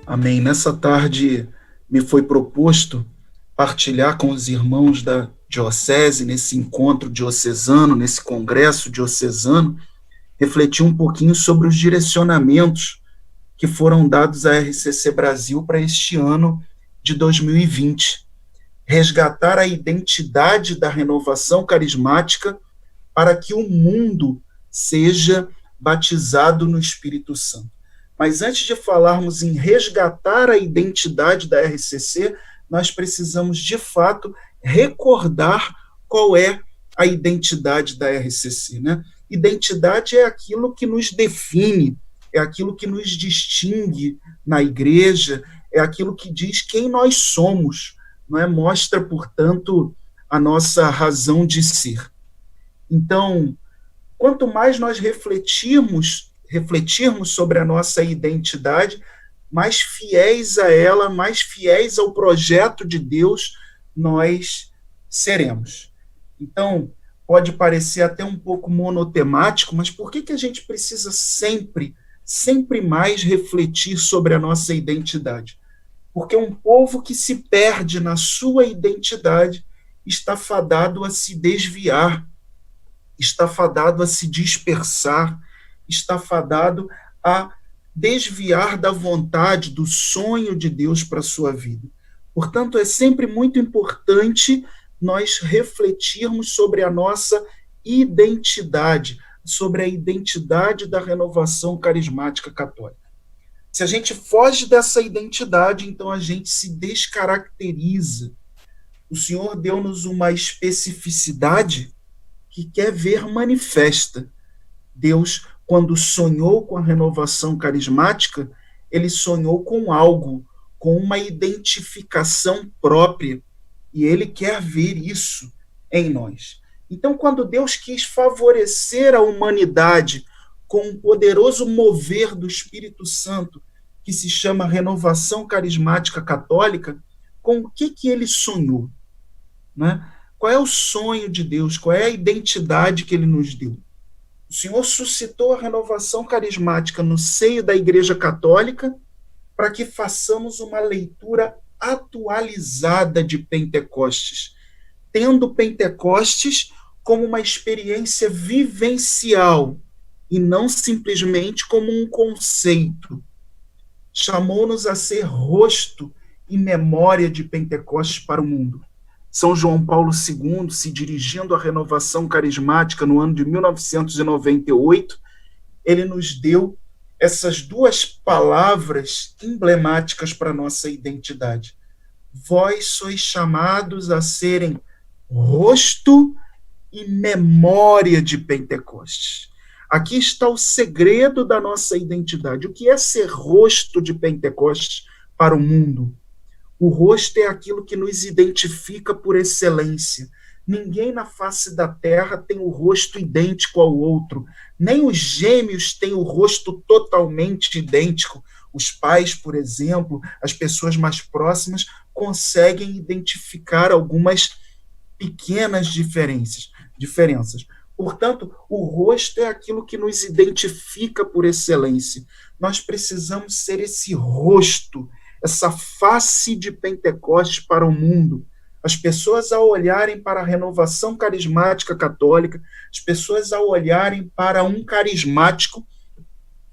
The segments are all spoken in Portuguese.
Amém. Nessa tarde me foi proposto partilhar com os irmãos da diocese, nesse encontro diocesano, nesse congresso diocesano, refletir um pouquinho sobre os direcionamentos que foram dados à RCC Brasil para este ano de 2020. Resgatar a identidade da renovação carismática para que o mundo seja batizado no Espírito Santo. Mas antes de falarmos em resgatar a identidade da RCC, nós precisamos, de fato, recordar qual é a identidade da RCC, né? Identidade é aquilo que nos define, é aquilo que nos distingue na igreja, é aquilo que diz quem nós somos, não é? Mostra, portanto, a nossa razão de ser. Então, quanto mais nós refletirmos sobre a nossa identidade, mais fiéis a ela, mais fiéis ao projeto de Deus nós seremos. Então, pode parecer até um pouco monotemático, mas por que a gente precisa sempre mais refletir sobre a nossa identidade? Porque um povo que se perde na sua identidade está fadado a se desviar, está fadado a se dispersar, está fadado a desviar da vontade, do sonho de Deus para a sua vida. Portanto, é sempre muito importante nós refletirmos sobre a nossa identidade, sobre a identidade da renovação carismática católica. Se a gente foge dessa identidade, então a gente se descaracteriza. O Senhor deu-nos uma especificidade que quer ver manifesta. Deus, quando sonhou com a renovação carismática, ele sonhou com algo, com uma identificação própria, e ele quer ver isso em nós. Então, quando Deus quis favorecer a humanidade com um poderoso mover do Espírito Santo, que se chama renovação carismática católica, com o que ele sonhou? Né? Qual é o sonho de Deus? Qual é a identidade que ele nos deu? O Senhor suscitou a renovação carismática no seio da Igreja Católica para que façamos uma leitura atualizada de Pentecostes, tendo Pentecostes como uma experiência vivencial e não simplesmente como um conceito. Chamou-nos a ser rosto e memória de Pentecostes para o mundo. São João Paulo II, se dirigindo à renovação carismática no ano de 1998, ele nos deu essas duas palavras emblemáticas para a nossa identidade. Vós sois chamados a serem rosto e memória de Pentecostes. Aqui está o segredo da nossa identidade. O que é ser rosto de Pentecostes para o mundo? O rosto é aquilo que nos identifica por excelência. Ninguém na face da terra tem o rosto idêntico ao outro. Nem os gêmeos têm o rosto totalmente idêntico. Os pais, por exemplo, as pessoas mais próximas, conseguem identificar algumas pequenas diferenças. Portanto, o rosto é aquilo que nos identifica por excelência. Nós precisamos ser esse rosto, essa face de Pentecostes para o mundo. As pessoas, ao olharem para a renovação carismática católica, as pessoas, ao olharem para um carismático,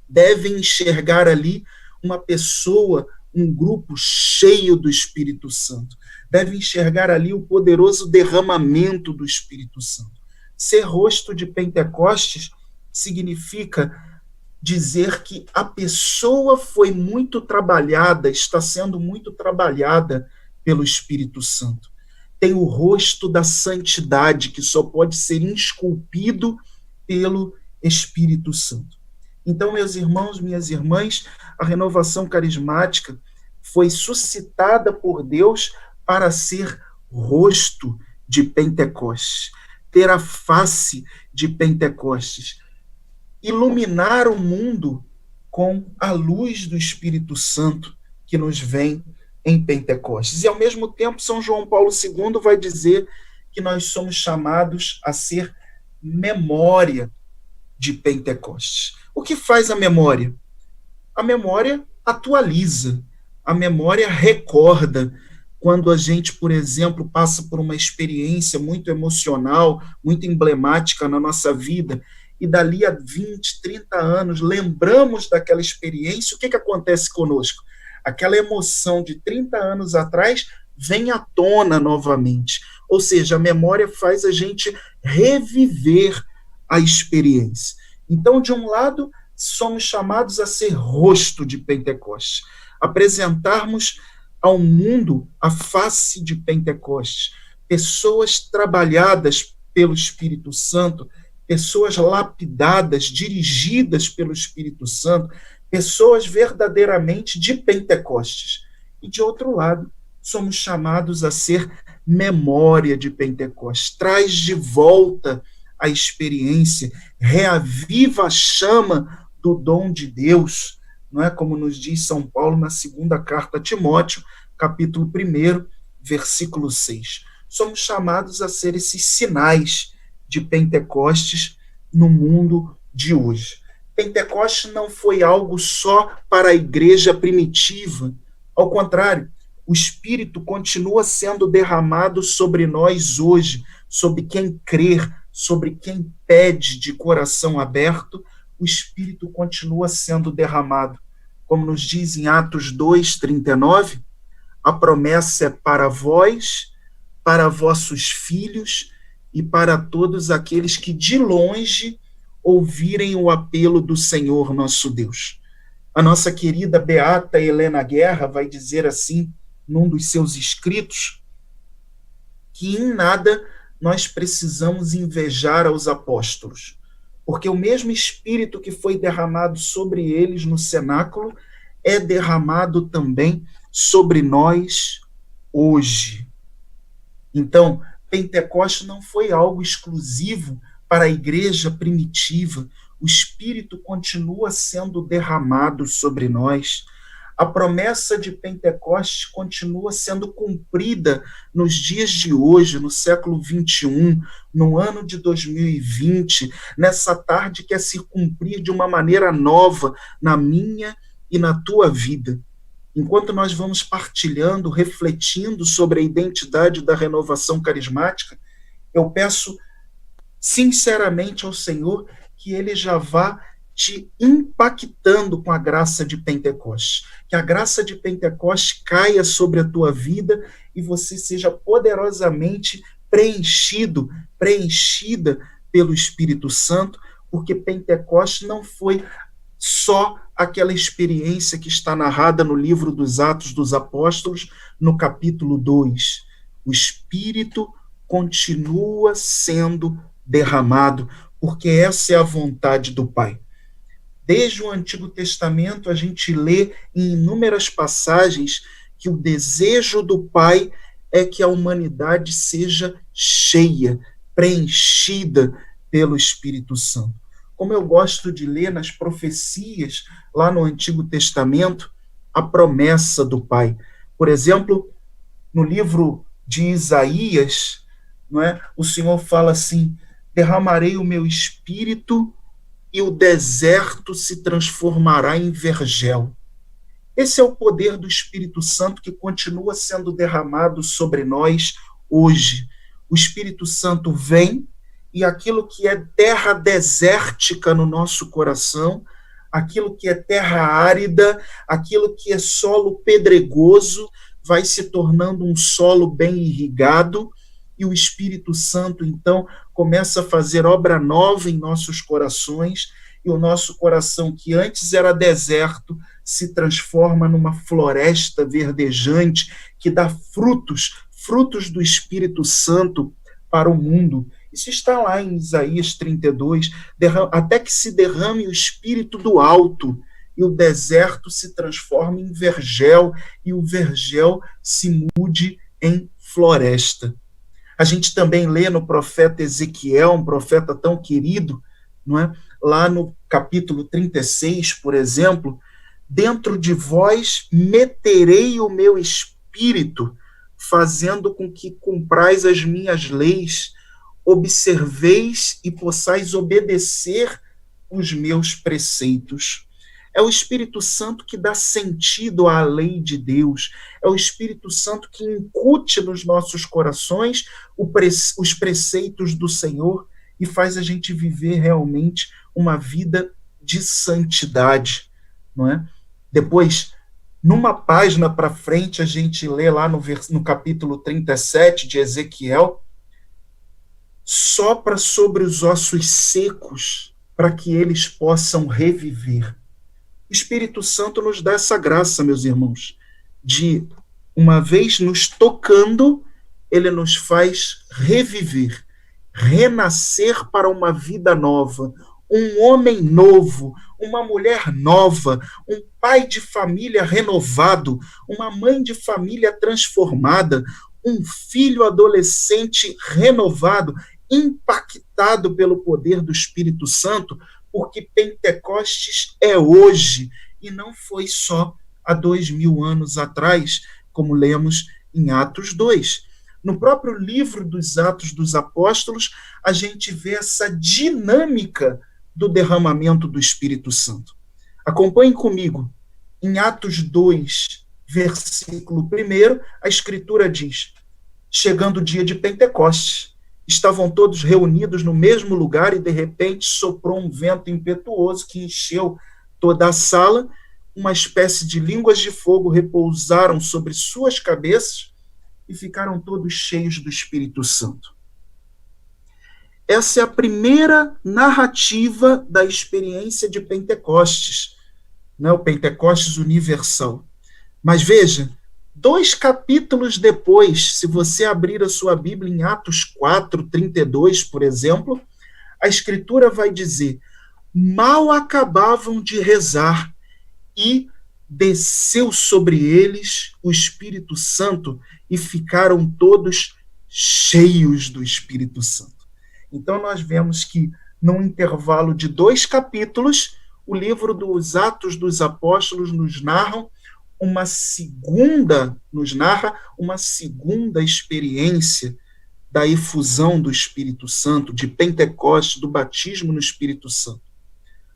devem enxergar ali uma pessoa, um grupo cheio do Espírito Santo. Devem enxergar ali o poderoso derramamento do Espírito Santo. Ser rosto de Pentecostes significa dizer que a pessoa foi muito trabalhada, está sendo muito trabalhada pelo Espírito Santo. Tem o rosto da santidade, que só pode ser esculpido pelo Espírito Santo. Então, meus irmãos, minhas irmãs, a renovação carismática foi suscitada por Deus para ser rosto de Pentecostes, ter a face de Pentecostes, iluminar o mundo com a luz do Espírito Santo que nos vem em Pentecostes. E, ao mesmo tempo, São João Paulo II vai dizer que nós somos chamados a ser memória de Pentecostes. O que faz a memória? A memória atualiza, a memória recorda. Quando a gente, por exemplo, passa por uma experiência muito emocional, muito emblemática na nossa vida, e dali a 20, 30 anos lembramos daquela experiência, o que acontece conosco? Aquela emoção de 30 anos atrás vem à tona novamente. Ou seja, a memória faz a gente reviver a experiência. Então, de um lado, somos chamados a ser rosto de Pentecostes, apresentarmos ao mundo a face de Pentecostes, pessoas trabalhadas pelo Espírito Santo, pessoas lapidadas, dirigidas pelo Espírito Santo, pessoas verdadeiramente de Pentecostes. E, de outro lado, somos chamados a ser memória de Pentecostes. Traz de volta a experiência, reaviva a chama do dom de Deus, não é como nos diz São Paulo na segunda carta a Timóteo, capítulo 1, versículo 6. Somos chamados a ser esses sinais de Pentecostes no mundo de hoje. Pentecostes não foi algo só para a igreja primitiva. Ao contrário, o Espírito continua sendo derramado sobre nós hoje, sobre quem crer, sobre quem pede de coração aberto, o Espírito continua sendo derramado. Como nos diz em Atos 2:39, a promessa é para vós, para vossos filhos e para todos aqueles que de longe ouvirem o apelo do Senhor nosso Deus. A nossa querida beata Helena Guerra vai dizer assim, num dos seus escritos, que em nada nós precisamos invejar aos apóstolos, porque o mesmo Espírito que foi derramado sobre eles no cenáculo é derramado também sobre nós hoje. Então, Pentecostes não foi algo exclusivo para a igreja primitiva. O Espírito continua sendo derramado sobre nós. A promessa de Pentecostes continua sendo cumprida nos dias de hoje, no século 21, no ano de 2020, nessa tarde que é se cumprir de uma maneira nova na minha e na tua vida. Enquanto nós vamos partilhando, refletindo sobre a identidade da renovação carismática, eu peço sinceramente ao Senhor que Ele já vá te impactando com a graça de Pentecostes. Que a graça de Pentecostes caia sobre a tua vida e você seja poderosamente preenchida pelo Espírito Santo, porque Pentecostes não foi só aquela experiência que está narrada no livro dos Atos dos Apóstolos, no capítulo 2. O Espírito continua sendo derramado, porque essa é a vontade do Pai. Desde o Antigo Testamento, a gente lê em inúmeras passagens que o desejo do Pai é que a humanidade seja cheia, preenchida pelo Espírito Santo. Como eu gosto de ler nas profecias, lá no Antigo Testamento, a promessa do Pai. Por exemplo, no livro de Isaías, não é? O Senhor fala assim: derramarei o meu espírito e o deserto se transformará em vergel. Esse é o poder do Espírito Santo que continua sendo derramado sobre nós hoje. O Espírito Santo vem e aquilo que é terra desértica no nosso coração, aquilo que é terra árida, aquilo que é solo pedregoso, vai se tornando um solo bem irrigado, e o Espírito Santo, então, começa a fazer obra nova em nossos corações, e o nosso coração, que antes era deserto, se transforma numa floresta verdejante, que dá frutos do Espírito Santo para o mundo. Isso está lá em Isaías 32, até que se derrame o Espírito do alto, e o deserto se transforme em vergel, e o vergel se mude em floresta. A gente também lê no profeta Ezequiel, um profeta tão querido, não é? Lá no capítulo 36, por exemplo, dentro de vós meterei o meu espírito, fazendo com que cumprais as minhas leis, observeis e possais obedecer os meus preceitos. É o Espírito Santo que dá sentido à lei de Deus. É o Espírito Santo que incute nos nossos corações os preceitos do Senhor e faz a gente viver realmente uma vida de santidade, não é? Depois, numa página para frente, a gente lê lá no capítulo 37 de Ezequiel: sopra sobre os ossos secos para que eles possam reviver. O Espírito Santo nos dá essa graça, meus irmãos, de, uma vez nos tocando, ele nos faz reviver, renascer para uma vida nova, um homem novo, uma mulher nova, um pai de família renovado, uma mãe de família transformada, um filho adolescente renovado, impactado pelo poder do Espírito Santo, porque Pentecostes é hoje e não foi só há 2000 anos atrás, como lemos em Atos 2. No próprio livro dos Atos dos Apóstolos, a gente vê essa dinâmica do derramamento do Espírito Santo. Acompanhem comigo. Em Atos 2, versículo 1, a Escritura diz: chegando o dia de Pentecostes, estavam todos reunidos no mesmo lugar e, de repente, soprou um vento impetuoso que encheu toda a sala. Uma espécie de línguas de fogo repousaram sobre suas cabeças e ficaram todos cheios do Espírito Santo. Essa é a primeira narrativa da experiência de Pentecostes, né? O Pentecostes universal. Mas veja, 2 capítulos depois, se você abrir a sua Bíblia em Atos 4:32, por exemplo, a Escritura vai dizer: mal acabavam de rezar e desceu sobre eles o Espírito Santo e ficaram todos cheios do Espírito Santo. Então nós vemos que, num intervalo de 2 capítulos, o livro dos Atos dos Apóstolos nos narra uma segunda experiência da efusão do Espírito Santo, de Pentecostes, do batismo no Espírito Santo.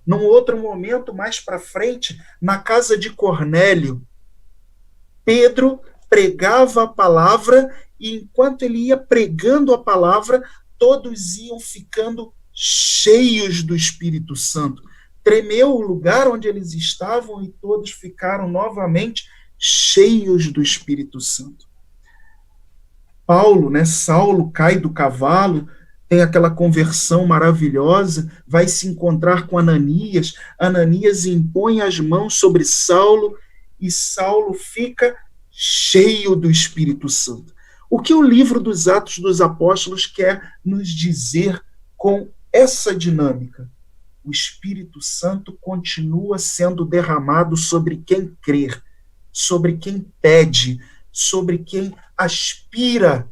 Num outro momento, mais para frente, na casa de Cornélio, Pedro pregava a palavra e, enquanto ele ia pregando a palavra, todos iam ficando cheios do Espírito Santo. Tremeu o lugar onde eles estavam e todos ficaram novamente cheios do Espírito Santo. Saulo cai do cavalo, tem aquela conversão maravilhosa, vai se encontrar com Ananias, Ananias impõe as mãos sobre Saulo e Saulo fica cheio do Espírito Santo. O que o livro dos Atos dos Apóstolos quer nos dizer com essa dinâmica? O Espírito Santo continua sendo derramado sobre quem crer, sobre quem pede, sobre quem aspira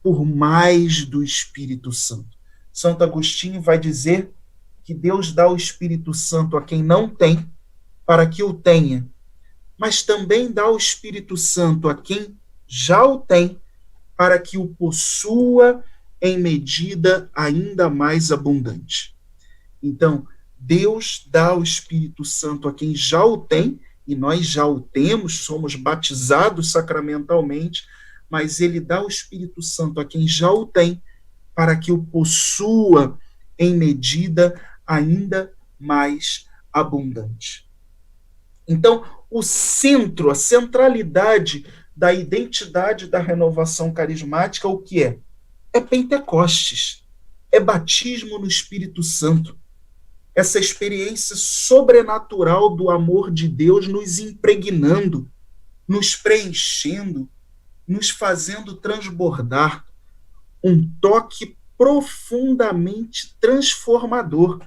por mais do Espírito Santo. Santo Agostinho vai dizer que Deus dá o Espírito Santo a quem não tem, para que o tenha, mas também dá o Espírito Santo a quem já o tem, para que o possua em medida ainda mais abundante. Então, Deus dá o Espírito Santo a quem já o tem, e nós já o temos, somos batizados sacramentalmente, mas ele dá o Espírito Santo a quem já o tem, para que o possua em medida ainda mais abundante. Então, o centro, a centralidade da identidade da renovação carismática, o que é? É Pentecostes, é batismo no Espírito Santo. Essa experiência sobrenatural do amor de Deus nos impregnando, nos preenchendo, nos fazendo transbordar, um toque profundamente transformador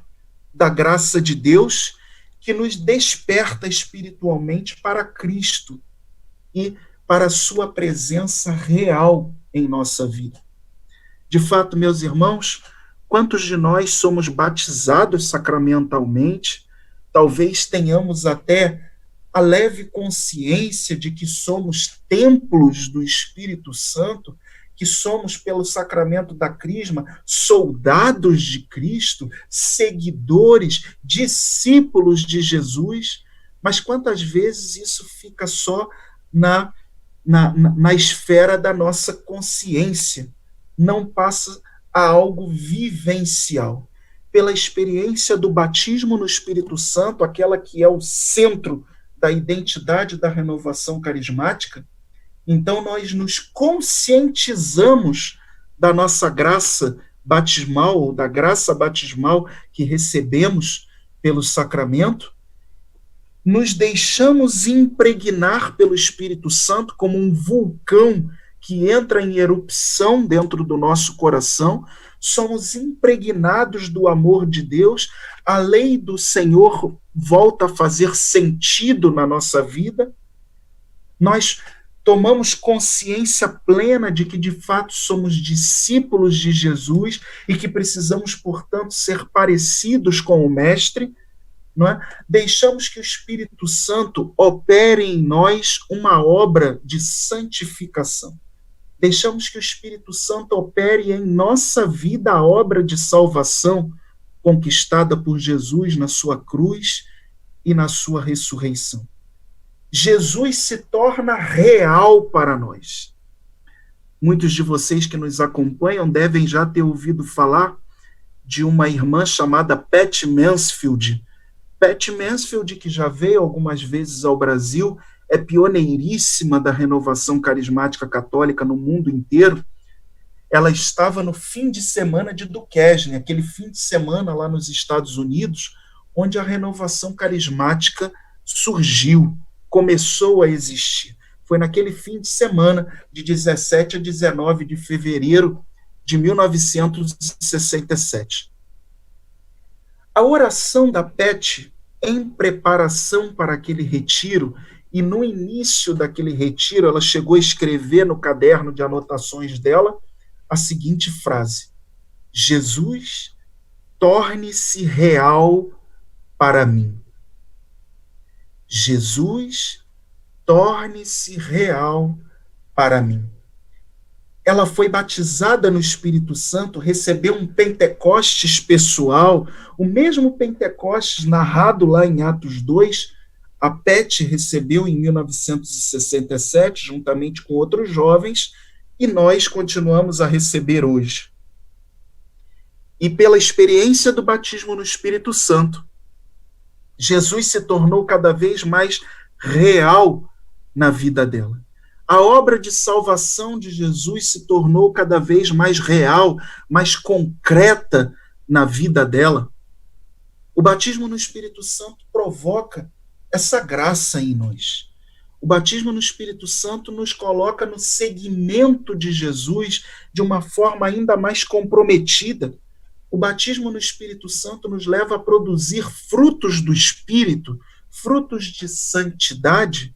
da graça de Deus que nos desperta espiritualmente para Cristo e para a sua presença real em nossa vida. De fato, meus irmãos, Quantos de nós somos batizados sacramentalmente? Talvez tenhamos até a leve consciência de que somos templos do Espírito Santo, que somos, pelo sacramento da Crisma, soldados de Cristo, seguidores, discípulos de Jesus, mas quantas vezes isso fica só na esfera da nossa consciência, não passa a algo vivencial. Pela experiência do batismo no Espírito Santo, aquela que é o centro da identidade da renovação carismática, então nós nos conscientizamos da nossa graça batismal, ou da graça batismal que recebemos pelo sacramento, nos deixamos impregnar pelo Espírito Santo como um vulcão que entra em erupção dentro do nosso coração, somos impregnados do amor de Deus, a lei do Senhor volta a fazer sentido na nossa vida, nós tomamos consciência plena de que de fato somos discípulos de Jesus e que precisamos, portanto, ser parecidos com o Mestre, não é? Deixamos que o Espírito Santo opere em nós uma obra de santificação. Deixamos que o Espírito Santo opere em nossa vida a obra de salvação conquistada por Jesus na sua cruz e na sua ressurreição. Jesus se torna real para nós. Muitos de vocês que nos acompanham devem já ter ouvido falar de uma irmã chamada Pat Mansfield. Pat Mansfield, que já veio algumas vezes ao Brasil, é pioneiríssima da renovação carismática católica no mundo inteiro. Ela estava no fim de semana de Duquesne, aquele fim de semana lá nos Estados Unidos, onde a renovação carismática surgiu, começou a existir. Foi naquele fim de semana, de 17 a 19 de fevereiro de 1967. A oração da Pat, em preparação para aquele retiro, e no início daquele retiro, ela chegou a escrever no caderno de anotações dela a seguinte frase: Jesus, torne-se real para mim. Jesus, torne-se real para mim. Ela foi batizada no Espírito Santo, recebeu um Pentecostes pessoal, o mesmo Pentecostes narrado lá em Atos 2, a Pat recebeu em 1967, juntamente com outros jovens, e nós continuamos a receber hoje. E pela experiência do batismo no Espírito Santo, Jesus se tornou cada vez mais real na vida dela. A obra de salvação de Jesus se tornou cada vez mais real, mais concreta na vida dela. O batismo no Espírito Santo provoca essa graça em nós. O batismo no Espírito Santo nos coloca no seguimento de Jesus de uma forma ainda mais comprometida. O batismo no Espírito Santo nos leva a produzir frutos do Espírito, frutos de santidade,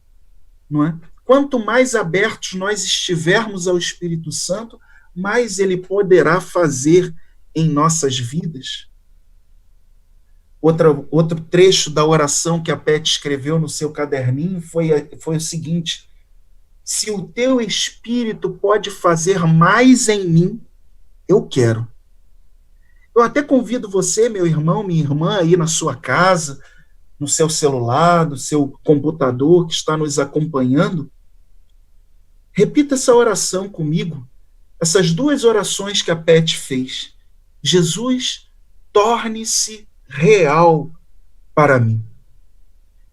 não é? Quanto mais abertos nós estivermos ao Espírito Santo, mais ele poderá fazer em nossas vidas. Outro trecho da oração que a Pat escreveu no seu caderninho foi o seguinte: se o teu Espírito pode fazer mais em mim, eu quero. Eu até convido você, meu irmão, minha irmã, aí na sua casa, no seu celular, no seu computador que está nos acompanhando, repita essa oração comigo, essas duas orações que a Pat fez. Jesus, torne-se real para mim.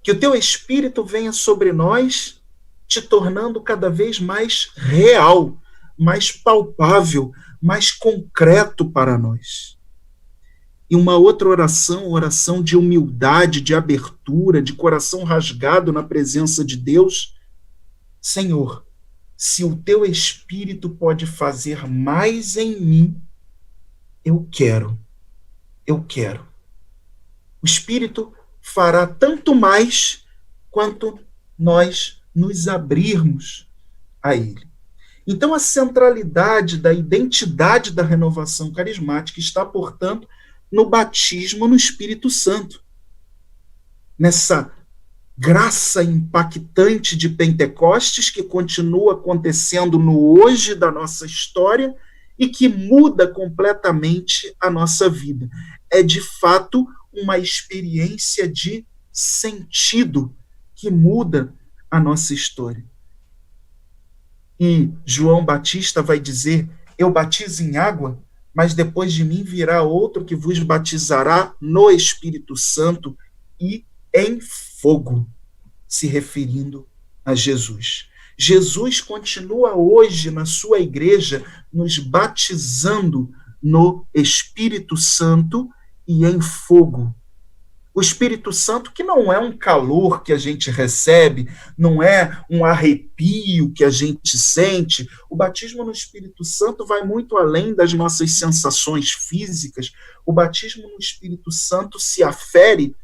Que o teu Espírito venha sobre nós, te tornando cada vez mais real, mais palpável, mais concreto para nós. E uma outra oração de humildade, de abertura, de coração rasgado na presença de Deus. Senhor, se o teu Espírito pode fazer mais em mim, eu quero. Eu quero. O Espírito fará tanto mais quanto nós nos abrirmos a Ele. Então, a centralidade da identidade da renovação carismática está, portanto, no batismo no Espírito Santo, nessa graça impactante de Pentecostes que continua acontecendo no hoje da nossa história e que muda completamente a nossa vida. É, de fato, uma experiência de sentido que muda a nossa história. E João Batista vai dizer: eu batizo em água, mas depois de mim virá outro que vos batizará no Espírito Santo e em fogo, se referindo a Jesus. Jesus continua hoje na sua igreja nos batizando no Espírito Santo e em fogo. O Espírito Santo, que não é um calor que a gente recebe, não é um arrepio que a gente sente. O batismo no Espírito Santo vai muito além das nossas sensações físicas. O batismo no Espírito Santo se afere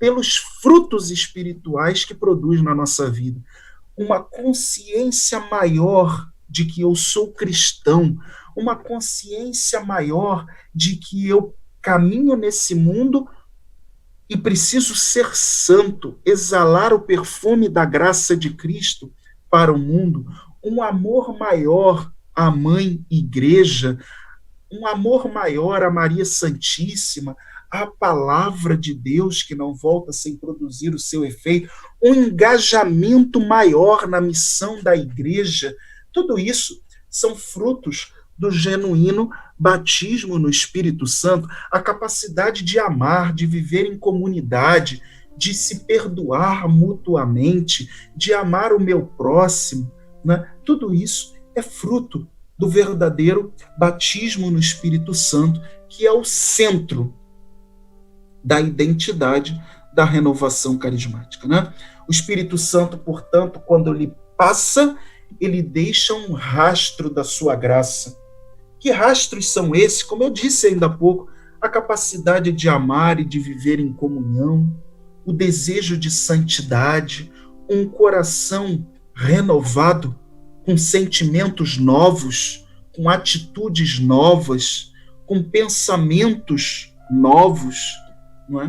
pelos frutos espirituais que produz na nossa vida. Uma consciência maior de que eu sou cristão, uma consciência maior de que eu caminho nesse mundo e preciso ser santo, exalar o perfume da graça de Cristo para o mundo, um amor maior à Mãe Igreja, um amor maior à Maria Santíssima, à Palavra de Deus que não volta sem produzir o seu efeito, um engajamento maior na missão da Igreja. Tudo isso são frutos do genuíno batismo no Espírito Santo, a capacidade de amar, de viver em comunidade, de se perdoar mutuamente, de amar o meu próximo, né? Tudo isso é fruto do verdadeiro batismo no Espírito Santo, que é o centro da identidade da renovação carismática, né? O Espírito Santo, portanto, quando ele passa, ele deixa um rastro da sua graça. Que rastros são esses? Como eu disse ainda há pouco, a capacidade de amar e de viver em comunhão, o desejo de santidade, um coração renovado, com sentimentos novos, com atitudes novas, com pensamentos novos, não é?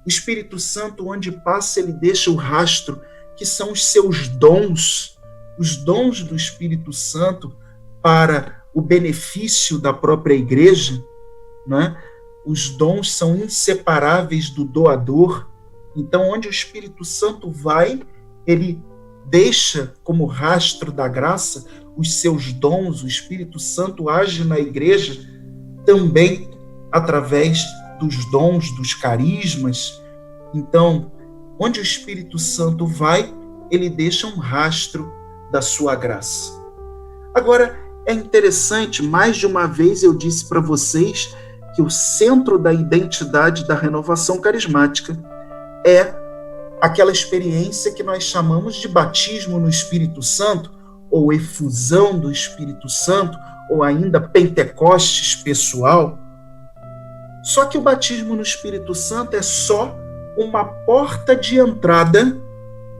O Espírito Santo, onde passa, ele deixa o rastro, que são os seus dons, os dons do Espírito Santo para o benefício da própria igreja, né? Os dons são inseparáveis do doador. Então, onde o Espírito Santo vai, ele deixa como rastro da graça os seus dons. O Espírito Santo age na igreja também através dos dons, dos carismas. Então, onde o Espírito Santo vai, ele deixa um rastro da sua graça. Agora, é interessante, mais de uma vez eu disse para vocês que o centro da identidade da renovação carismática é aquela experiência que nós chamamos de batismo no Espírito Santo, ou efusão do Espírito Santo, ou ainda Pentecostes pessoal. Só que o batismo no Espírito Santo é só uma porta de entrada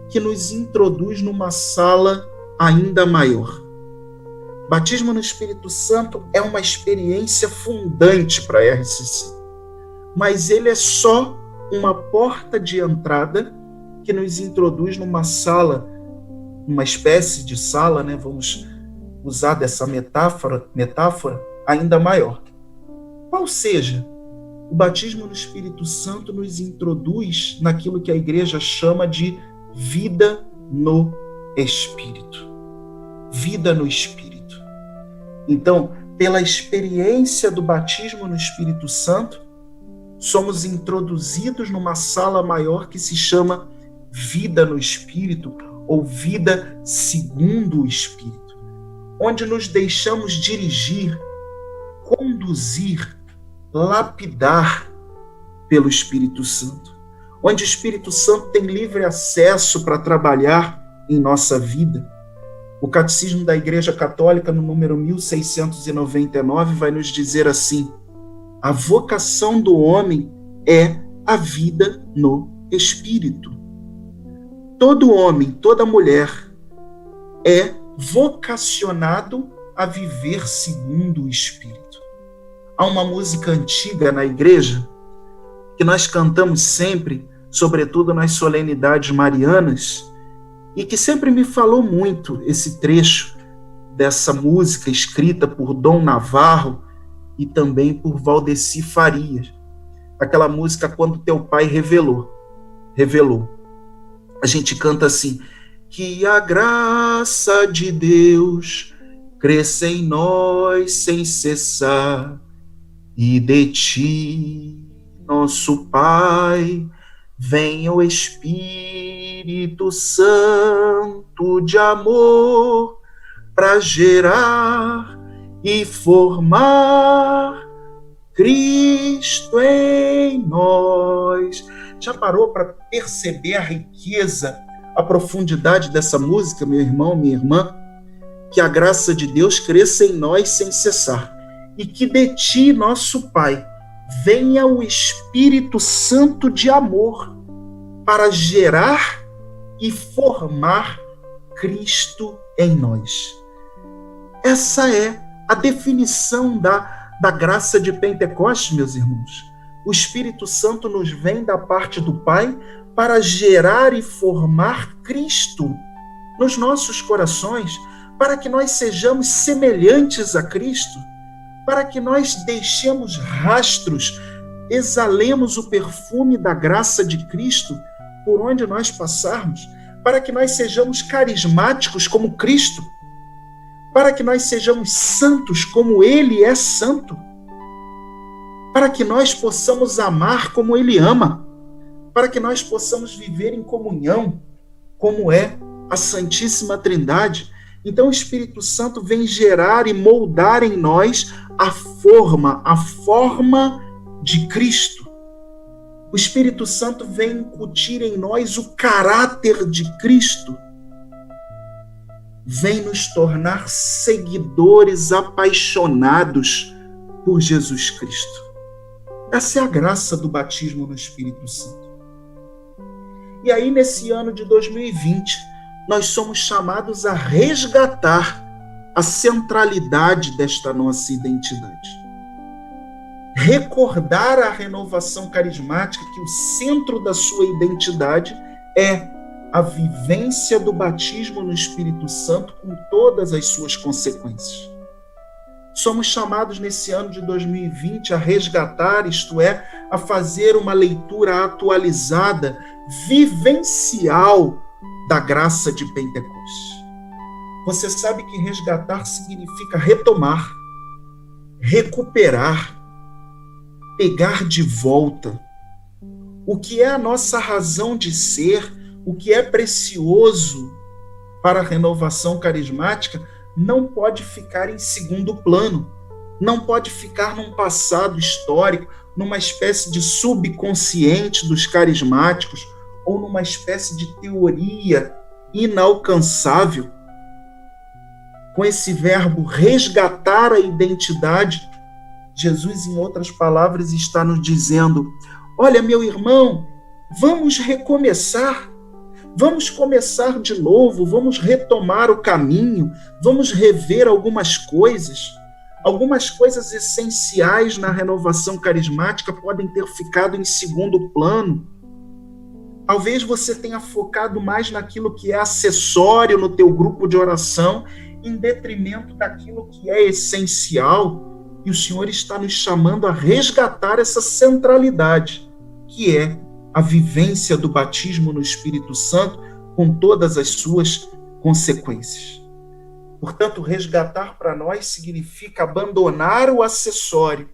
que nos introduz numa sala ainda maior. Batismo no Espírito Santo é uma experiência fundante para a RCC, mas ele é só uma porta de entrada que nos introduz numa sala, uma espécie de sala, né? Vamos usar dessa metáfora ainda maior. Qual seja, o batismo no Espírito Santo nos introduz naquilo que a igreja chama de vida no Espírito. Vida no Espírito. Então, pela experiência do batismo no Espírito Santo, somos introduzidos numa sala maior que se chama vida no Espírito, ou vida segundo o Espírito, onde nos deixamos dirigir, conduzir, lapidar pelo Espírito Santo, onde o Espírito Santo tem livre acesso para trabalhar em nossa vida. O Catecismo da Igreja Católica, no número 1699, vai nos dizer assim: a vocação do homem é a vida no Espírito. Todo homem, toda mulher é vocacionado a viver segundo o Espírito. Há uma música antiga na igreja que nós cantamos sempre, sobretudo nas solenidades marianas, e que sempre me falou muito esse trecho dessa música escrita por Dom Navarro e também por Valdeci Farias. Aquela música Quando Teu Pai Revelou. A gente canta assim: que a graça de Deus cresça em nós sem cessar, e de ti, nosso Pai, venha o Espírito Santo de amor para gerar e formar Cristo em nós. Já parou para perceber a riqueza, a profundidade dessa música, meu irmão, minha irmã? Que a graça de Deus cresça em nós sem cessar, e que de ti, nosso Pai, venha o Espírito Santo de amor para gerar e formar Cristo em nós. Essa é a definição da graça de Pentecostes, meus irmãos. O Espírito Santo nos vem da parte do Pai para gerar e formar Cristo nos nossos corações, para que nós sejamos semelhantes a Cristo, para que nós deixemos rastros, exalemos o perfume da graça de Cristo por onde nós passarmos, para que nós sejamos carismáticos como Cristo, para que nós sejamos santos como Ele é santo, para que nós possamos amar como Ele ama, para que nós possamos viver em comunhão, como é a Santíssima Trindade. Então o Espírito Santo vem gerar e moldar em nós a forma de Cristo. O Espírito Santo vem incutir em nós o caráter de Cristo. Vem nos tornar seguidores apaixonados por Jesus Cristo. Essa é a graça do batismo no Espírito Santo. E aí, nesse ano de 2020, nós somos chamados a resgatar a centralidade desta nossa identidade. Recordar a renovação carismática que o centro da sua identidade é a vivência do batismo no Espírito Santo com todas as suas consequências. Somos chamados nesse ano de 2020 a resgatar, isto é, a fazer uma leitura atualizada, vivencial da graça de Pentecostes. Você sabe que resgatar significa retomar, recuperar, pegar de volta. O que é a nossa razão de ser, o que é precioso para a renovação carismática, não pode ficar em segundo plano, não pode ficar num passado histórico, numa espécie de subconsciente dos carismáticos, ou numa espécie de teoria inalcançável. Com esse verbo resgatar a identidade, Jesus, em outras palavras, está nos dizendo: olha, meu irmão, vamos recomeçar, vamos começar de novo, vamos retomar o caminho, vamos rever algumas coisas essenciais na renovação carismática podem ter ficado em segundo plano. Talvez você tenha focado mais naquilo que é acessório no teu grupo de oração, em detrimento daquilo que é essencial. E o Senhor está nos chamando a resgatar essa centralidade, que é a vivência do batismo no Espírito Santo, com todas as suas consequências. Portanto, resgatar para nós significa abandonar o acessório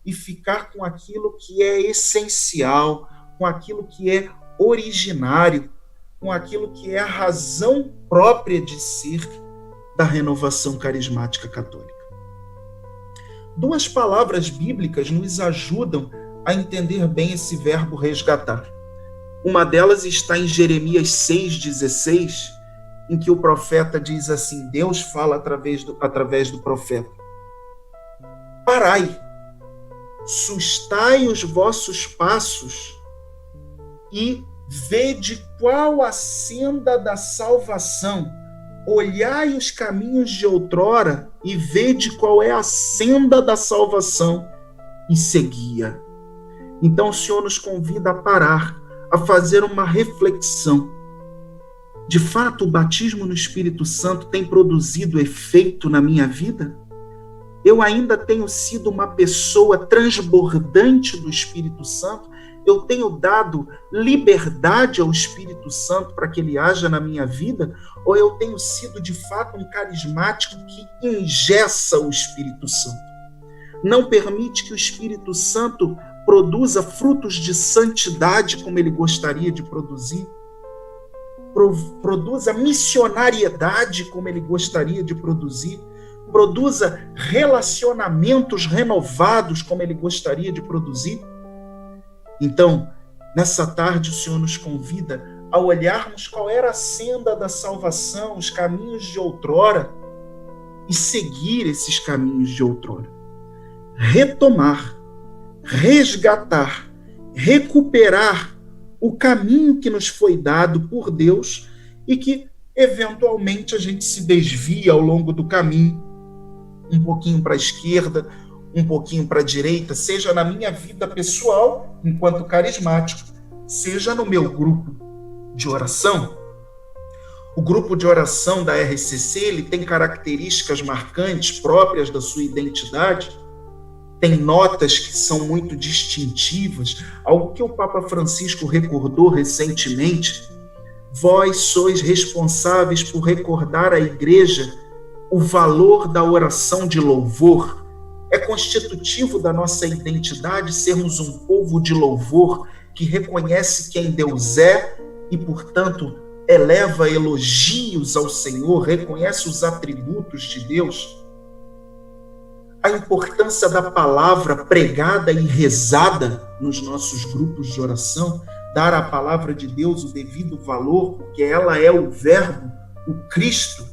e ficar com aquilo que é essencial, com aquilo que é originário, com aquilo que é a razão própria de ser da renovação carismática católica. Duas palavras bíblicas nos ajudam a entender bem esse verbo resgatar. Uma delas está em Jeremias 6,16, em que o profeta diz assim, Deus fala através do profeta: parai, sustai os vossos passos e vede qual a senda da salvação, olhai os caminhos de outrora e vede qual é a senda da salvação e segui-a. Então o Senhor nos convida a parar, a fazer uma reflexão. De fato, o batismo no Espírito Santo tem produzido efeito na minha vida? Eu ainda tenho sido uma pessoa transbordante do Espírito Santo? Eu tenho dado liberdade ao Espírito Santo para que ele haja na minha vida? Ou eu tenho sido, de fato, um carismático que engessa o Espírito Santo? Não permite que o Espírito Santo produza frutos de santidade como ele gostaria de produzir? Produza missionariedade como ele gostaria de produzir? Produza relacionamentos renovados como ele gostaria de produzir? Então, nessa tarde, o Senhor nos convida a olharmos qual era a senda da salvação, os caminhos de outrora, e seguir esses caminhos de outrora. Retomar, resgatar, recuperar o caminho que nos foi dado por Deus e que, eventualmente, a gente se desvia ao longo do caminho, um pouquinho para a esquerda, um pouquinho para a direita, seja na minha vida pessoal, enquanto carismático, seja no meu grupo de oração. O grupo de oração da RCC, ele tem características marcantes próprias da sua identidade, tem notas que são muito distintivas, algo que o Papa Francisco recordou recentemente. Vós sois responsáveis por recordar à Igreja o valor da oração de louvor. É constitutivo da nossa identidade sermos um povo de louvor que reconhece quem Deus é e, portanto, eleva elogios ao Senhor, reconhece os atributos de Deus. A importância da palavra pregada e rezada nos nossos grupos de oração, dar à palavra de Deus o devido valor, porque ela é o Verbo, o Cristo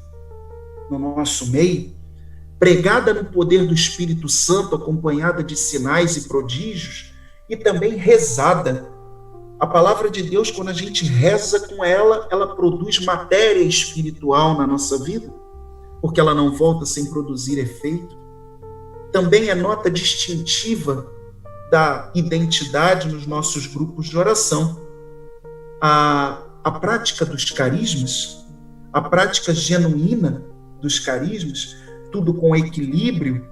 no nosso meio, pregada no poder do Espírito Santo, acompanhada de sinais e prodígios, e também rezada. A palavra de Deus, quando a gente reza com ela, ela produz matéria espiritual na nossa vida, porque ela não volta sem produzir efeito. Também é nota distintiva da identidade nos nossos grupos de oração. A prática dos carismas, a prática genuína dos carismas, tudo com equilíbrio,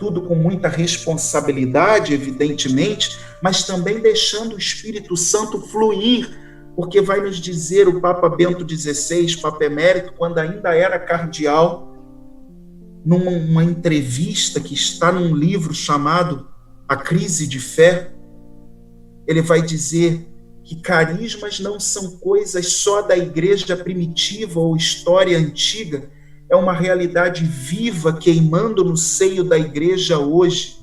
tudo com muita responsabilidade, evidentemente, mas também deixando o Espírito Santo fluir, porque vai nos dizer o Papa Bento XVI, Papa Emérito, quando ainda era cardeal, numa entrevista que está num livro chamado A Crise de Fé, ele vai dizer que carismas não são coisas só da igreja primitiva ou história antiga, é uma realidade viva queimando no seio da igreja hoje.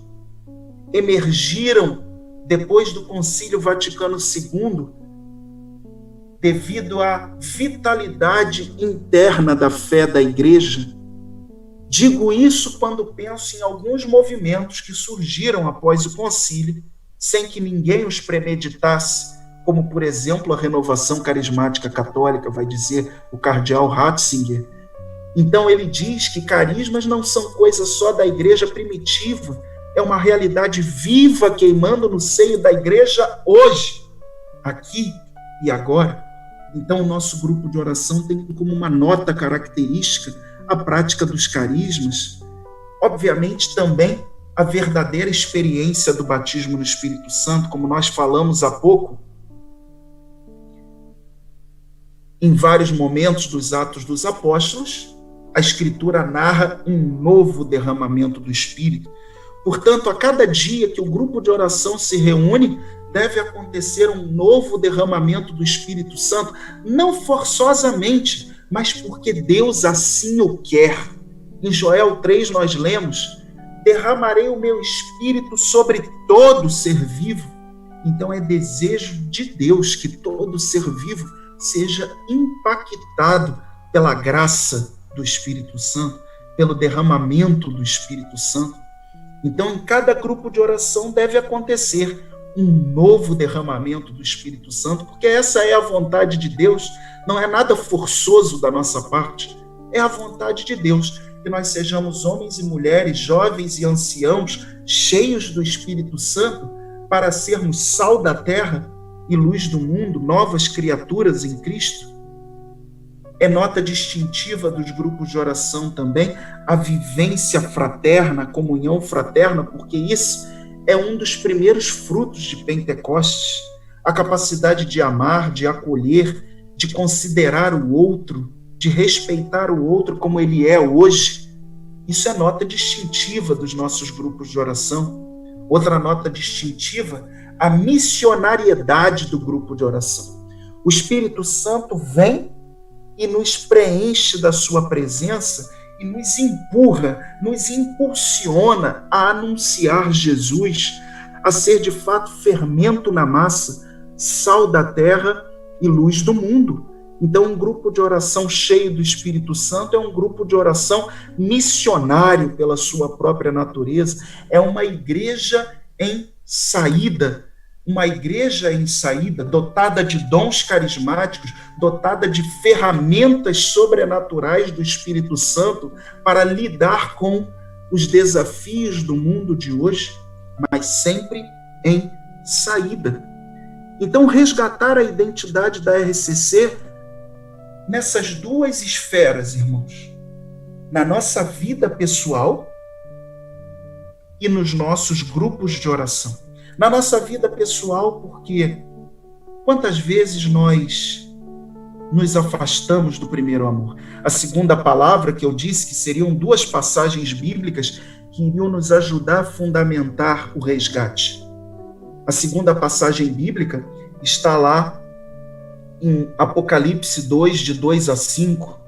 Emergiram depois do Concílio Vaticano II, devido à vitalidade interna da fé da igreja. Digo isso quando penso em alguns movimentos que surgiram após o concílio, sem que ninguém os premeditasse, como, por exemplo, a renovação carismática católica, vai dizer o cardeal Ratzinger. Então ele diz que carismas não são coisa só da igreja primitiva, é uma realidade viva queimando no seio da igreja hoje, aqui e agora. Então o nosso grupo de oração tem como uma nota característica a prática dos carismas, obviamente também a verdadeira experiência do batismo no Espírito Santo, como nós falamos há pouco, em vários momentos dos Atos dos Apóstolos, a Escritura narra um novo derramamento do Espírito. Portanto, a cada dia que o grupo de oração se reúne, deve acontecer um novo derramamento do Espírito Santo, não forçosamente, mas porque Deus assim o quer. Em Joel 3 nós lemos: derramarei o meu Espírito sobre todo ser vivo. Então é desejo de Deus que todo ser vivo seja impactado pela graça do Espírito Santo, pelo derramamento do Espírito Santo. Então, em cada grupo de oração deve acontecer um novo derramamento do Espírito Santo, porque essa é a vontade de Deus, não é nada forçoso da nossa parte, É a vontade de Deus que nós sejamos homens e mulheres, jovens e anciãos, cheios do Espírito Santo, para sermos sal da terra e luz do mundo, novas criaturas em Cristo. É nota distintiva dos grupos de oração também a vivência fraterna, a comunhão fraterna, porque isso é um dos primeiros frutos de Pentecostes, a capacidade de amar, de acolher, de considerar o outro, de respeitar o outro como ele é hoje. Isso é nota distintiva dos nossos grupos de oração. Outra nota distintiva, a missionariedade do grupo de oração. O Espírito Santo vem e nos preenche da sua presença e nos empurra, nos impulsiona a anunciar Jesus, a ser de fato fermento na massa, sal da terra e luz do mundo. Então, um grupo de oração cheio do Espírito Santo é um grupo de oração missionário pela sua própria natureza, é uma igreja em saída, dotada de dons carismáticos, dotada de ferramentas sobrenaturais do Espírito Santo para lidar com os desafios do mundo de hoje, mas sempre em saída. Então, resgatar a identidade da RCC nessas duas esferas, irmãos, na nossa vida pessoal e nos nossos grupos de oração. Na nossa vida pessoal, porque quantas vezes nós nos afastamos do primeiro amor? A segunda palavra que eu disse, que seriam duas passagens bíblicas que iriam nos ajudar a fundamentar o resgate. A segunda passagem bíblica está lá em Apocalipse 2, de 2 a 5.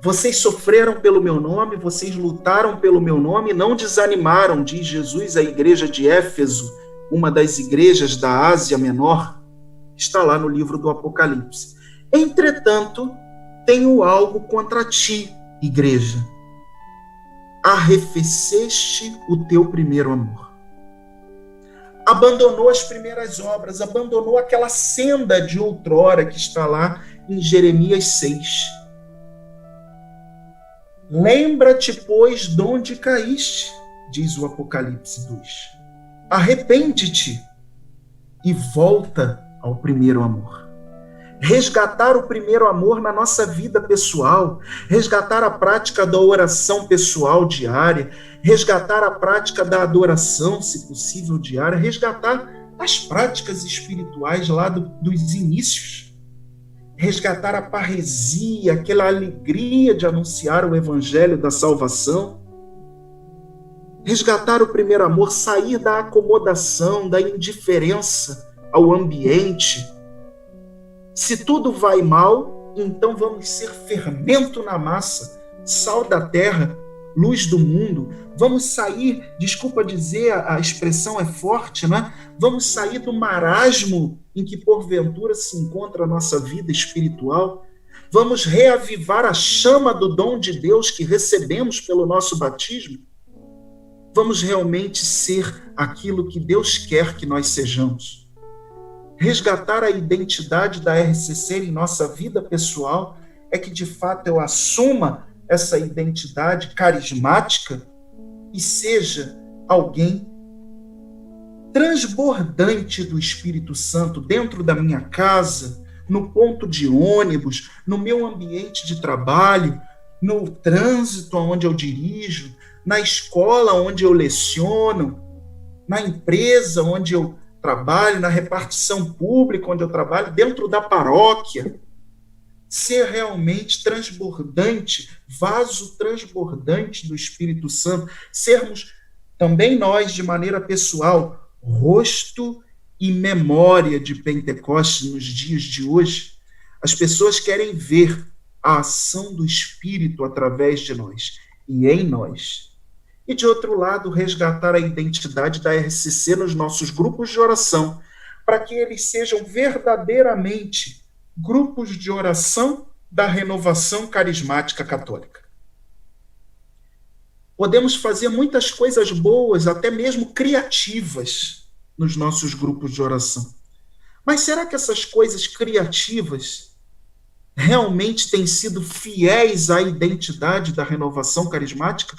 Vocês sofreram pelo meu nome, vocês lutaram pelo meu nome e não desanimaram, diz Jesus à igreja de Éfeso, uma das igrejas da Ásia Menor. Está lá no livro do Apocalipse. Entretanto, tenho algo contra ti, igreja. Arrefeceste o teu primeiro amor. Abandonou as primeiras obras, abandonou aquela senda de outrora que está lá em Jeremias 6. Lembra-te, pois, de onde caíste, diz o Apocalipse 2. Arrepende-te e volta ao primeiro amor. Resgatar o primeiro amor na nossa vida pessoal, resgatar a prática da oração pessoal diária, resgatar a prática da adoração, se possível, diária, resgatar as práticas espirituais lá dos inícios, resgatar a parresia, aquela alegria de anunciar o evangelho da salvação, resgatar o primeiro amor, sair da acomodação, da indiferença ao ambiente. Se tudo vai mal, então vamos ser fermento na massa, sal da terra, luz do mundo. Vamos sair, desculpa dizer, a expressão é forte, né? Vamos sair do marasmo em que porventura se encontra a nossa vida espiritual. Vamos reavivar a chama do dom de Deus que recebemos pelo nosso batismo. Vamos realmente ser aquilo que Deus quer que nós sejamos. Resgatar a identidade da RCC em nossa vida pessoal é que, de fato, eu assuma essa identidade carismática e seja alguém transbordante do Espírito Santo dentro da minha casa, no ponto de ônibus, no meu ambiente de trabalho, no trânsito onde eu dirijo, na escola onde eu leciono, na empresa onde eu trabalho, na repartição pública onde eu trabalho, dentro da paróquia. Ser realmente transbordante, vaso transbordante do Espírito Santo, sermos também nós, de maneira pessoal, rosto e memória de Pentecostes nos dias de hoje. As pessoas querem ver a ação do Espírito através de nós e em nós. E, de outro lado, resgatar a identidade da RCC nos nossos grupos de oração, para que eles sejam verdadeiramente grupos de oração da renovação carismática católica. Podemos fazer muitas coisas boas, até mesmo criativas, nos nossos grupos de oração. Mas será que essas coisas criativas realmente têm sido fiéis à identidade da renovação carismática?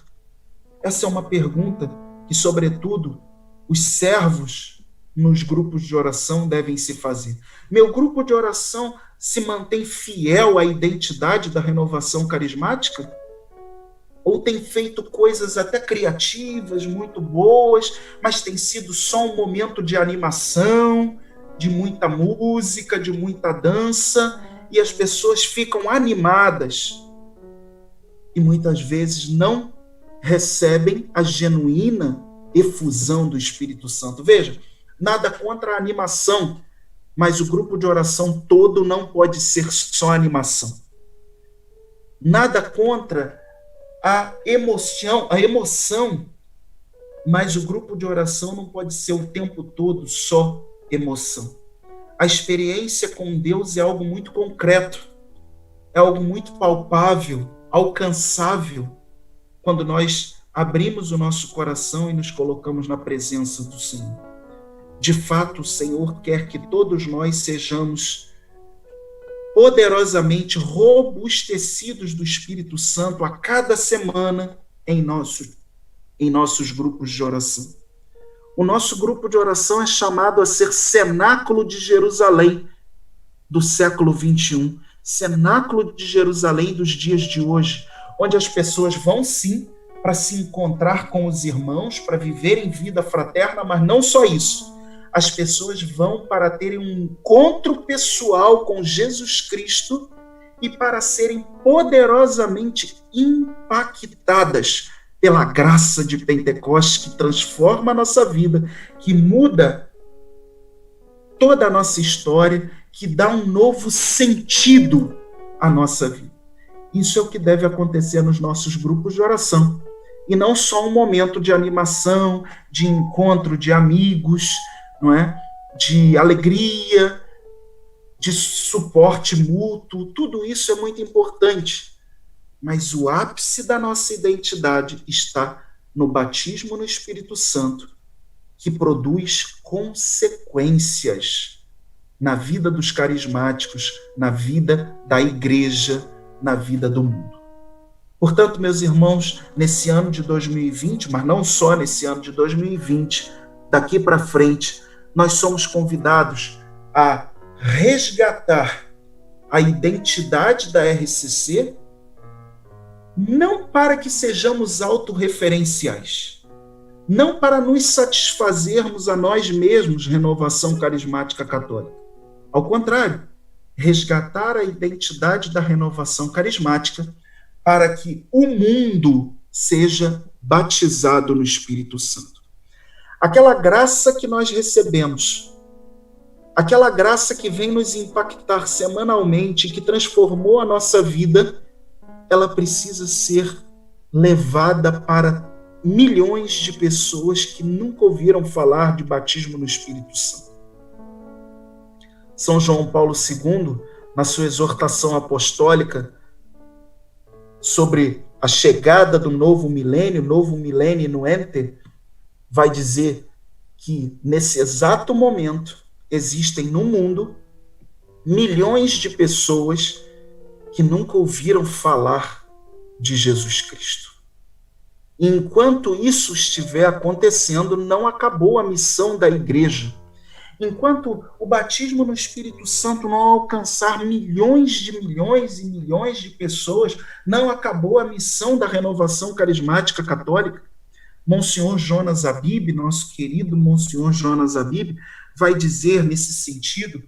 Essa é uma pergunta que, sobretudo, os servos nos grupos de oração devem se fazer. Meu grupo de oração se mantém fiel à identidade da renovação carismática? Ou tem feito coisas até criativas, muito boas, mas tem sido só um momento de animação, de muita música, de muita dança, e as pessoas ficam animadas e muitas vezes não recebem a genuína efusão do Espírito Santo. Veja, nada contra a animação, mas o grupo de oração todo não pode ser só animação. Nada contra a emoção, mas o grupo de oração não pode ser o tempo todo só emoção. A experiência com Deus é algo muito concreto, é algo muito palpável, alcançável, quando nós abrimos o nosso coração e nos colocamos na presença do Senhor. De fato, o Senhor quer que todos nós sejamos poderosamente robustecidos do Espírito Santo a cada semana em nossos grupos de oração. O nosso grupo de oração é chamado a ser cenáculo de Jerusalém do século 21, cenáculo de Jerusalém dos dias de hoje, onde as pessoas vão sim para se encontrar com os irmãos, para viverem vida fraterna, mas não só isso. As pessoas vão para terem um encontro pessoal com Jesus Cristo e para serem poderosamente impactadas pela graça de Pentecostes, que transforma a nossa vida, que muda toda a nossa história, que dá um novo sentido à nossa vida. Isso é o que deve acontecer nos nossos grupos de oração. E não só um momento de animação, de encontro de amigos, não é? De alegria, de suporte mútuo. Tudo isso é muito importante. Mas o ápice da nossa identidade está no batismo no Espírito Santo, que produz consequências na vida dos carismáticos, na vida da igreja, na vida do mundo. Portanto, meus irmãos, nesse ano de 2020, mas não só nesse ano de 2020, daqui para frente, nós somos convidados a resgatar a identidade da RCC, não para que sejamos autorreferenciais, não para nos satisfazermos a nós mesmos, Renovação Carismática Católica. Ao contrário, resgatar a identidade da renovação carismática para que o mundo seja batizado no Espírito Santo. Aquela graça que nós recebemos, aquela graça que vem nos impactar semanalmente, que transformou a nossa vida, ela precisa ser levada para milhões de pessoas que nunca ouviram falar de batismo no Espírito Santo. São João Paulo II, na sua exortação apostólica sobre a chegada do novo milênio no enter, vai dizer que nesse exato momento existem no mundo milhões de pessoas que nunca ouviram falar de Jesus Cristo. E enquanto isso estiver acontecendo, não acabou a missão da igreja. Enquanto o batismo no Espírito Santo não alcançar milhões e milhões de pessoas, não acabou a missão da renovação carismática católica. Monsenhor Jonas Abib, nosso querido Monsenhor Jonas Abib, vai dizer nesse sentido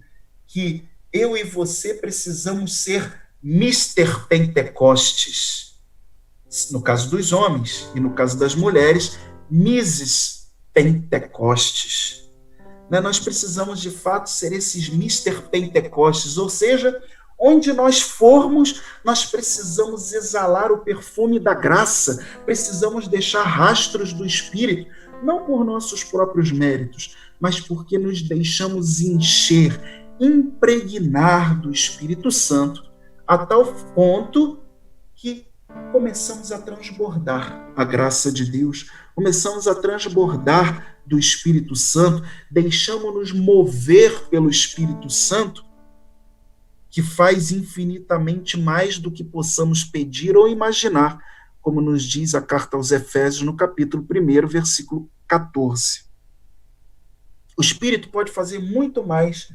que eu e você precisamos ser Mr. Pentecostes. No caso dos homens e no caso das mulheres, Mrs. Pentecostes. Nós precisamos, de fato, ser esses Mr. Pentecostes, ou seja, onde nós formos, nós precisamos exalar o perfume da graça, precisamos deixar rastros do Espírito, não por nossos próprios méritos, mas porque nos deixamos encher, impregnar do Espírito Santo, a tal ponto que começamos a transbordar a graça de Deus, começamos a transbordar do Espírito Santo, deixamos-nos mover pelo Espírito Santo, que faz infinitamente mais do que possamos pedir ou imaginar, como nos diz a carta aos Efésios, no capítulo 1, versículo 14. O Espírito pode fazer muito mais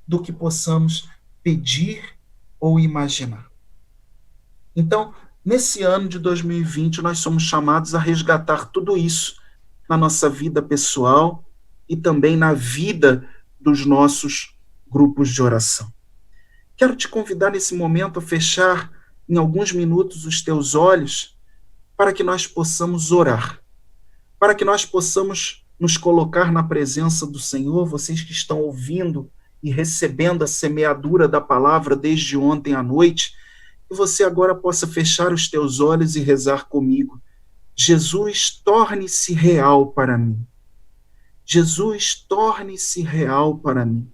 do que possamos pedir ou imaginar. Então, nesse ano de 2020, nós somos chamados a resgatar tudo isso na nossa vida pessoal e também na vida dos nossos grupos de oração. Quero te convidar nesse momento a fechar em alguns minutos os teus olhos para que nós possamos orar, para que nós possamos nos colocar na presença do Senhor, vocês que estão ouvindo e recebendo a semeadura da palavra desde ontem à noite, que você agora possa fechar os teus olhos e rezar comigo. Jesus, torne-se real para mim. Jesus, torne-se real para mim.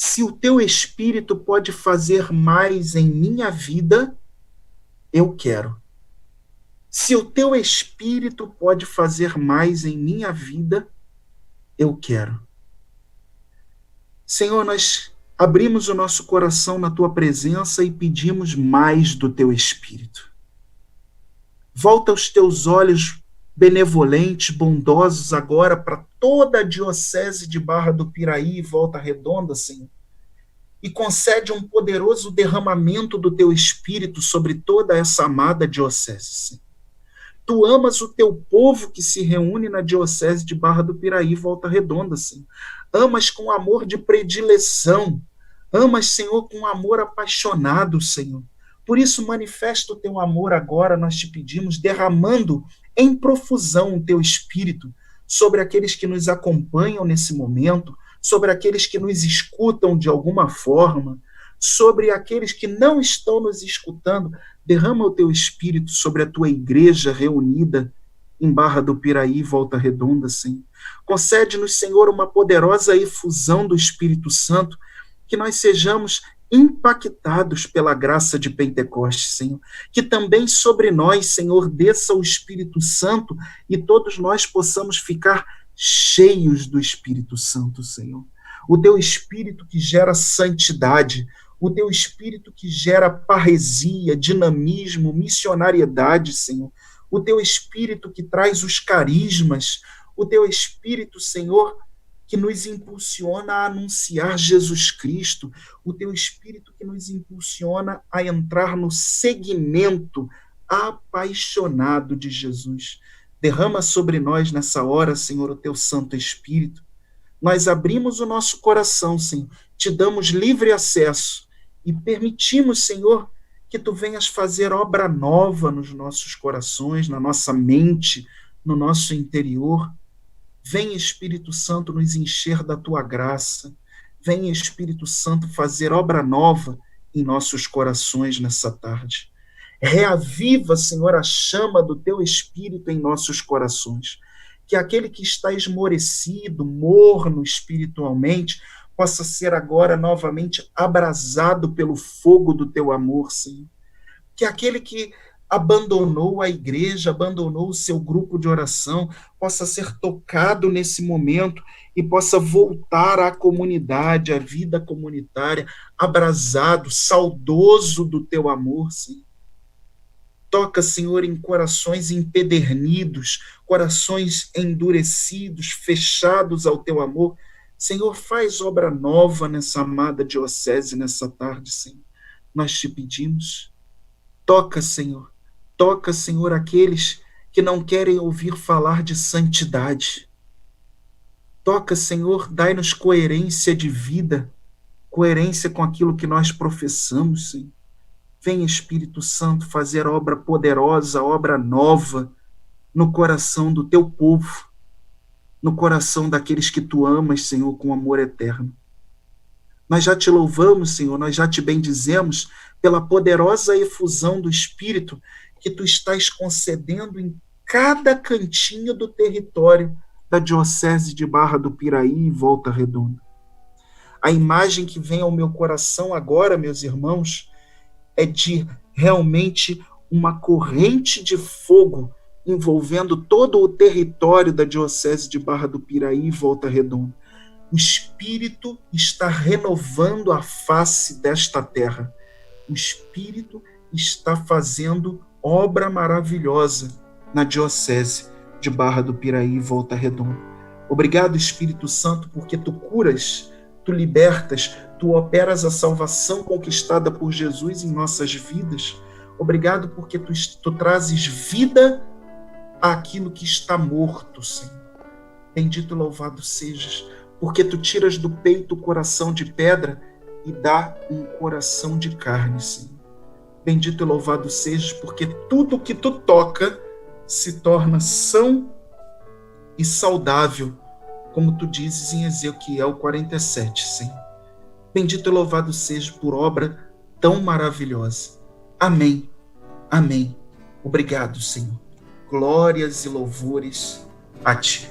Se o teu Espírito pode fazer mais em minha vida, eu quero. Se o teu Espírito pode fazer mais em minha vida, eu quero. Senhor, nós abrimos o nosso coração na tua presença e pedimos mais do teu Espírito. Volta os teus olhos benevolentes, bondosos agora para toda a diocese de Barra do Piraí e Volta Redonda, Senhor, e concede um poderoso derramamento do teu Espírito sobre toda essa amada diocese, Senhor. Tu amas o teu povo que se reúne na diocese de Barra do Piraí e Volta Redonda, Senhor. Amas com amor de predileção, amas, Senhor, com amor apaixonado, Senhor. Por isso, manifesta o teu amor agora, nós te pedimos, derramando em profusão o teu Espírito sobre aqueles que nos acompanham nesse momento, sobre aqueles que nos escutam de alguma forma, sobre aqueles que não estão nos escutando. Derrama o teu Espírito sobre a tua igreja reunida em Barra do Piraí e Volta Redonda, Senhor. Concede-nos, Senhor, uma poderosa efusão do Espírito Santo, que nós sejamos impactados pela graça de Pentecostes, Senhor. Que também sobre nós, Senhor, desça o Espírito Santo e todos nós possamos ficar cheios do Espírito Santo, Senhor. O teu Espírito que gera santidade, o teu Espírito que gera parresia, dinamismo, missionariedade, Senhor. O teu Espírito que traz os carismas, o teu Espírito, Senhor, que nos impulsiona a anunciar Jesus Cristo, o teu Espírito que nos impulsiona a entrar no seguimento apaixonado de Jesus. Derrama sobre nós nessa hora, Senhor, o teu Santo Espírito. Nós abrimos o nosso coração, Senhor, te damos livre acesso e permitimos, Senhor, que tu venhas fazer obra nova nos nossos corações, na nossa mente, no nosso interior. Vem, Espírito Santo, nos encher da tua graça. Vem, Espírito Santo, fazer obra nova em nossos corações nessa tarde. Reaviva, Senhor, a chama do teu Espírito em nossos corações. Que aquele que está esmorecido, morno espiritualmente, possa ser agora novamente abrasado pelo fogo do teu amor, Senhor. Que aquele que abandonou a igreja, abandonou o seu grupo de oração, possa ser tocado nesse momento e possa voltar à comunidade, à vida comunitária, abrasado, saudoso do teu amor, Senhor. Toca, Senhor, em corações empedernidos, corações endurecidos, fechados ao teu amor. Senhor, faz obra nova nessa amada diocese nessa tarde, Senhor. Nós te pedimos. Toca, Senhor, aqueles que não querem ouvir falar de santidade. Toca, Senhor, dai-nos coerência de vida, coerência com aquilo que nós professamos, Senhor. Vem, Espírito Santo, fazer obra poderosa, obra nova no coração do teu povo, no coração daqueles que tu amas, Senhor, com amor eterno. Nós já te louvamos, Senhor, nós já te bendizemos pela poderosa efusão do Espírito que tu estás concedendo em cada cantinho do território da Diocese de Barra do Piraí e Volta Redonda. A imagem que vem ao meu coração agora, meus irmãos, é de realmente uma corrente de fogo envolvendo todo o território da Diocese de Barra do Piraí e Volta Redonda. O Espírito está renovando a face desta terra. O Espírito está fazendo obra maravilhosa na Diocese de Barra do Piraí e Volta Redonda. Obrigado, Espírito Santo, porque tu curas, tu libertas, tu operas a salvação conquistada por Jesus em nossas vidas. Obrigado porque tu trazes vida àquilo que está morto, Senhor. Bendito e louvado sejas, porque tu tiras do peito o coração de pedra e dá um coração de carne, Senhor. Bendito e louvado sejas, porque tudo que tu toca se torna são e saudável, como tu dizes em Ezequiel 47, Senhor. Bendito e louvado seja por obra tão maravilhosa. Amém. Amém. Obrigado, Senhor. Glórias e louvores a ti.